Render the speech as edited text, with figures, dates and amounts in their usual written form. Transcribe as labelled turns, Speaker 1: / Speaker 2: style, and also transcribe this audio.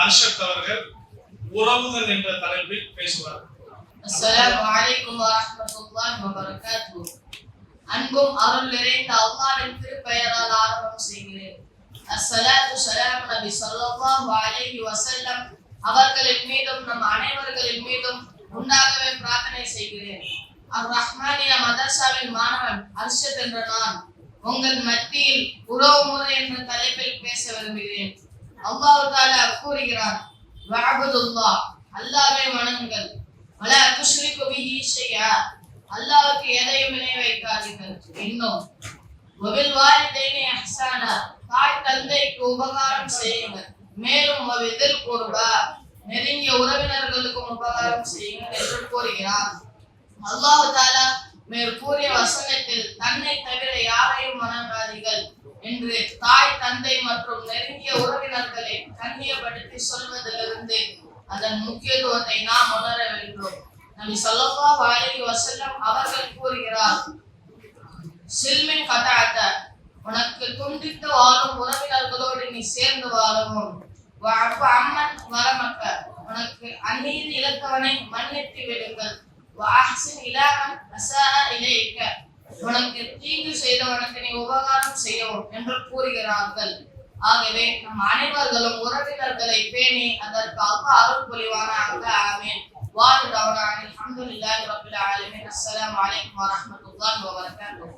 Speaker 1: அர்ஷத் அவர்கள் உறவுகள் என்ற தலைப்பில் பேசுவார்.
Speaker 2: அஸ்ஸலாமு அலைக்கும் வரஹ்மத்துல்லாஹி வபரகாத்துஹு. அன்பும் அருள் நிறைந்த அல்லாஹ்வின் திருப்பெயரால் ஆரம்பம் செய்கிறேன். அஸ்ஸலாத்து ஸலாமு நபி ஸல்லல்லாஹு அலைஹி வஸல்லம் அவர்களின் மீதும் நம் அனைவர்களின் மீதும் உண்டாகவே பிரார்த்தனை செய்கிறேன். அர்-ரஹ்மானியா மதரசாவின் மாணவன் அர்ஷத் என்ற நான் உங்கள் மத்தியில் உறவு முறை என்ற தலைப்பில் பேச விரும்புகிறேன். அல்லாஹ் தஆலா கூறுகிறார், வஅபுதுல்லாஹ், அல்லாஹ்வை வணங்குங்கள், வலா துஷ்ரிகு பிஹி ஷைஆ, அல்லாஹ்வுக்கு எதையும் இணை வைக்காதீர்கள். இன்னும் வபில் வாலிதைனி இஹ்சானா, தாய் தந்தைக்கு உபகாரம் செய்யுங்கள். மேலும் வபிதில் குர்பா, நெருங்கிய உறவினர்களுக்கும் உபகாரம் செய்யுங்கள் என்று கூறுகிறார். அல்லாஹ் தஆலா மேற்கூறிய வசனத்தில் தன்னை தவிர யாரையும் வணங்காதீர்கள் என்று தாய் தந்தை மற்றும் நெருங்கிய உறவினர்களை கண்ணியப்படுத்தி சொல்வதிலிருந்து அதன் முக்கியத்துவத்தை நாம் உணர வேண்டும். நபி ஸல்லல்லாஹு அலைஹி வஸல்லம் அவர்கள் கூறுகிறார், சில்மின் கதஅத, உனக்கு துண்டித்து வாழும் உறவினர்களோடு நீ சேர்ந்து வாழவும், வஅஃபு அம்மன் வரமக்க, உனக்கு அநீதி இழைத்தவனை மன்னித்து விடுங்கள், வஅஹ்சின் இலா மன் அஸாஅ இலைக, உனக்கு தீங்கு செய்தவனுக்கு நீ உபகாரம் செய்யவும் என்று கூறுகிறார்கள். ஆகவே நம் அனைவர்களும் உறவினர்களை பேணி அதற்கு அல்லாஹ் அருள் புரிவானாக. ஆமீன். வாஹிர் தஅவானா அல்ஹம்துலில்லாஹி ரப்பில் ஆலமீன். அஸ்ஸலாமு அலைக்கும் வரஹ்மத்துல்லாஹி வபரகாத்துஹு.